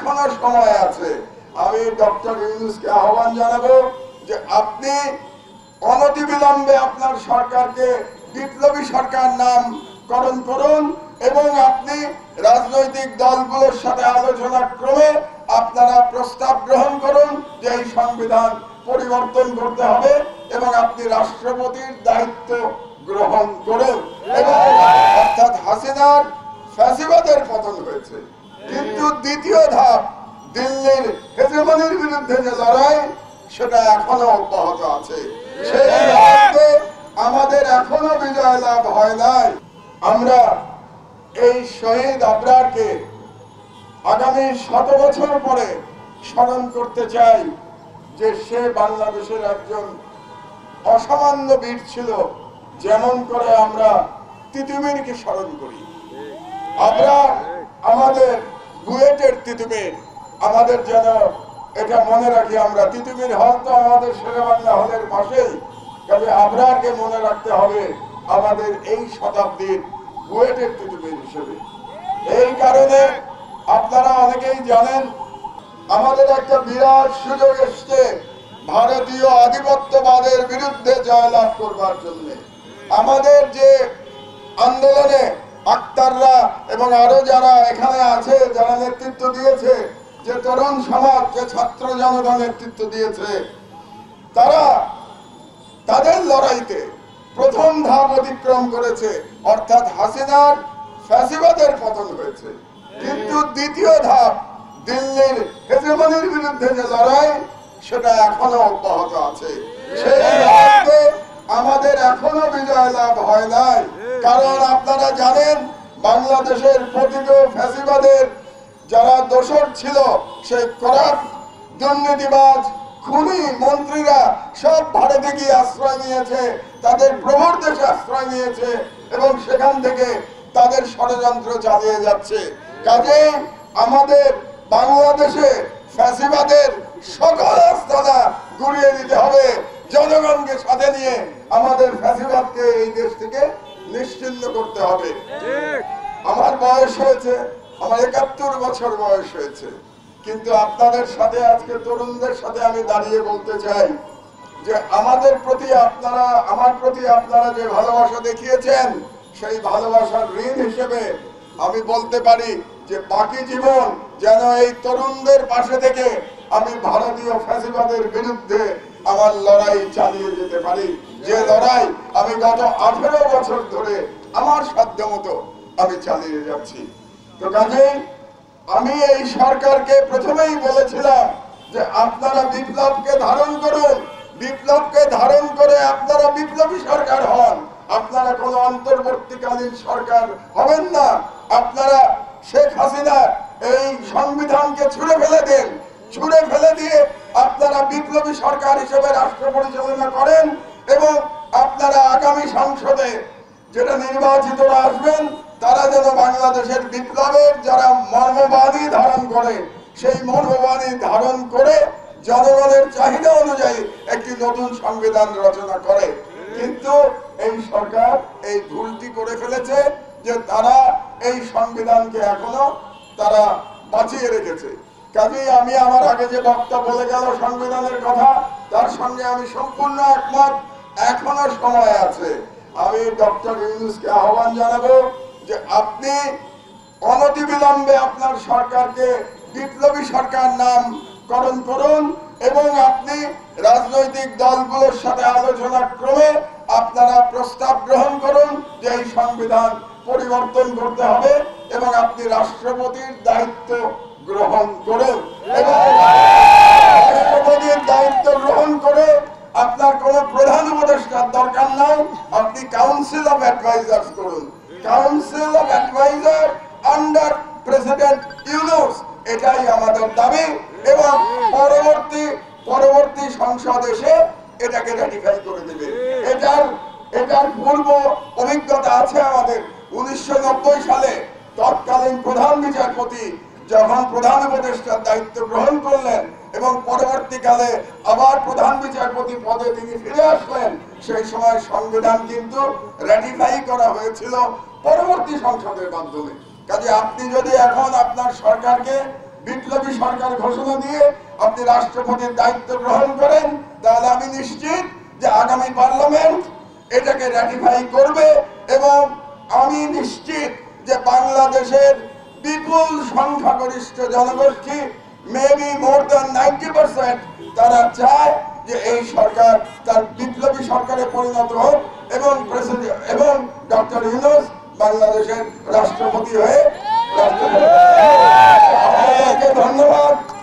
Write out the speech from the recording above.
এখনো সময় আছে। আমি ডক্টর ইউনূসকে আহ্বান জানাবো যে আপনি অনতিবিলম্বে আপনার সরকারকে বিপ্লবী সরকার নামকরণ করুন এবং আপনি রাজনৈতিক দলগুলোর সাথে আলোচনা ক্রমে আপনারা প্রস্তাব গ্রহণ করুন যে এই সংবিধান পরিবর্তন করতে হবে এবং আপনি রাষ্ট্রপতির দায়িত্ব গ্রহণ করুন। এবং অর্থাৎ হাসিনার ফ্যাসিবাদের পতন হয়েছে, কিন্তু দ্বিতীয় ধাপ দিল্লির হেজেমনির বিরুদ্ধে যে লড়াই সেটা এখনো অব্যাহত আছে। সেই লড়াইতে আমাদের এখনো বিজয় লাভ হয় নাই। আমরা এই শহীদ আবরারকে আগামী 100 বছর পরে স্মরণ করতে চাই যে সে বাংলাদেশের একজন অসামান্য বীর ছিল। যেমন করে আমরা তিতুমিরকে স্মরণ করি, আমরা আমাদের বুয়েটের তিতুমির, আমাদের যেন এটা মনে রাখি। আমরা তিতুমির হল তো আমাদের শেরেবাংলা হলের পাশেই, কাজে আবরারকে মনে রাখতে হবে আমাদের এই শতাব্দীর বুয়েটের তিতুমির হিসেবে। এই কারণে আপনারা অনেকেই জানেন আমাদের একটা বিরাট সুযোগ এসছে ভারতীয় আধিপত্যবাদের বিরুদ্ধে জয়লাভ করবার জন্য। আমাদের যে আন্দোলনে আক্তাররা এবং আরো যারা এখানে আছে, যারা নেতৃত্ব দিয়েছে, যে তরুণ সমাজ, যে ছাত্র জনতা নেতৃত্ব দিয়েছে, তারা তাদের লড়াইতে প্রথম ধাপ অতিক্রম করেছে, অর্থাৎ হাসিনার ফ্যাসিবাদের পতন হয়েছে। কিন্তু দ্বিতীয় ধাপ দিল্লির হেজেমনির বিরুদ্ধে যে লড়াই সেটা এখনো অব্যাহত আছে। সেই লড়াইতে আমাদের এখনো বিজয় লাভ হয় নাই। কারণ আপনারা জানেন বাংলাদেশের প্রতিটি ফ্যাসিবাদের যারা দোষর ছিল, সেই করাপ্ট দুর্নীতিবাজ খুনি মন্ত্রীরা সব ভারতে গিয়ে আশ্রয় নিয়েছে, তাদের প্রভুর দেশে আশ্রয় নিয়েছে এবং সেখান থেকে তাদের ষড়যন্ত্র চালিয়ে যাচ্ছে। কাজে আমাদের বাংলাদেশে ফ্যাসিবাদের সকল আস্তানা গুড়িয়ে দিতে হবে, জনগণকে সাথে নিয়ে আমাদের ফ্যাসিবাদকে এই দেশ থেকে নিশ্চিহ্ন করতে হবে। আমার বয়স হয়েছে, আমার 71 বছর বয়স হয়েছে, কিন্তু আপনাদের সাথে আজকে তরুণদের সাথে আমি দাঁড়িয়ে বলতে চাই যে আমাদের প্রতি আপনারা, আমার প্রতি আপনারা যে ভালোবাসা দেখিয়েছেন, সেই ভালোবাসার ঋণ হিসেবে আমি বলতে পারি যে বাকি জীবন যেন এই তরুণদের পাশে থেকে আমি ভারতীয় ফ্যাসিবাদের বিরুদ্ধে আমার লড়াই চালিয়ে যেতে পারি, যে লড়াই আমি গত 18 বছর ধরে আমার সাধ্য মতো আমি চালিয়ে যাচ্ছি। তো কাজেই আমি এই সরকারকে প্রথমেই বলেছিলাম যে আপনারা বিপ্লবকে ধারণ করুন, বিপ্লবকে ধারণ করে আপনারা বিপ্লবী সরকার হন। আপনারা কোন অন্তর্বর্তীকালীন সরকার হবেন না। আপনারা শেখ হাসিনা এই সংবিধানকে ছুঁড়ে ফেলে দেন, ছুঁড়ে ফেলে দিয়ে আপনারা বিপ্লবী সরকার হিসেবে রাষ্ট্র পরিচালনা করেন এবং আপনারা আগামী সংসদে যেটা নির্বাচিতরা আসবেন তারা যেন বাংলাদেশের বিপ্লবের যারা মর্মবাণী ধারণ করে, সেই মর্মবাণী ধারণ করে জনগণের চাহিদা অনুযায়ী একটি নতুন সংবিধান রচনা করে। কিন্তু এই সরকার এই ভুলটি করে ফেলেছে যে তারা এই সংবিধানকে এখনো তারা বাঁচিয়ে রেখেছে। কাজেই আমি আমার আগে যে বক্তা বলে গেল সংবিধানের কথা, তার সঙ্গে আমি সম্পূর্ণ একমত। এখনো সময় আছে। আমি ডক্টর ইউনূসকে আহ্বান জানাবো যে আপনি অনতিবিলম্বে আপনার সরকারকে বিপ্লবী সরকার নামকরণ করুন এবং আপনি রাজনৈতিক দলগুলোর সাথে আলোচনা ক্রমে আপনারা প্রস্তাব গ্রহণ করুন যে এই সংবিধান পরিবর্তন করতে হবে এবং আপনি রাষ্ট্রপতির দায়িত্ব গ্রহণ করুন। এবং রাষ্ট্রপতির দায়িত্ব গ্রহণ করে আপনার কোন প্রধান উপদেষ্টার দরকার নাই, আপনি কাউন্সিল অফ অ্যাডভাইজার্স করুন। Council of adviser under president Yunus, এটাই আমাদের দাবি এবং পরবর্তী সংসদ এসে এটাকে রেটিফাই করে দেবে। এটার পূর্ব অভিজ্ঞতা আছে আমাদের। 1990 সালে তৎকালীন প্রধান বিচারপতি যখন প্রধান উপদেষ্টার দায়িত্ব গ্রহণ করলেন এবং পরবর্তীকালে আবার প্রধান বিচারপতি পদে তিনি ফিরে আসলেন, সেই সময় সংবিধান কিন্তু রেটিফাই করা হয়েছিল পরবর্তী সংসদের মাধ্যমে। কাজে আপনি যদি এখন আপনার সরকারকে বিপ্লবী সরকার ঘোষণা দিয়ে আপনি রাষ্ট্রপতির দায়িত্ব গ্রহণ করেন, তাহলে আমি নিশ্চিত যে আগামী পার্লামেন্ট এটাকে র্যাটিফাই করবে এবং আমি নিশ্চিত যে বাংলাদেশের বিপুল সংখ্যাগরিষ্ঠ জনগোষ্ঠী মেবি মোর দ্যান 90% তারা চায় যে এই সরকার তার বিপ্লবী সরকারে পরিণত হোক এবং প্রেসিডেন্ট এবং ডক্টর ইউনূস বাংলাদেশের রাষ্ট্রপতি হয়ে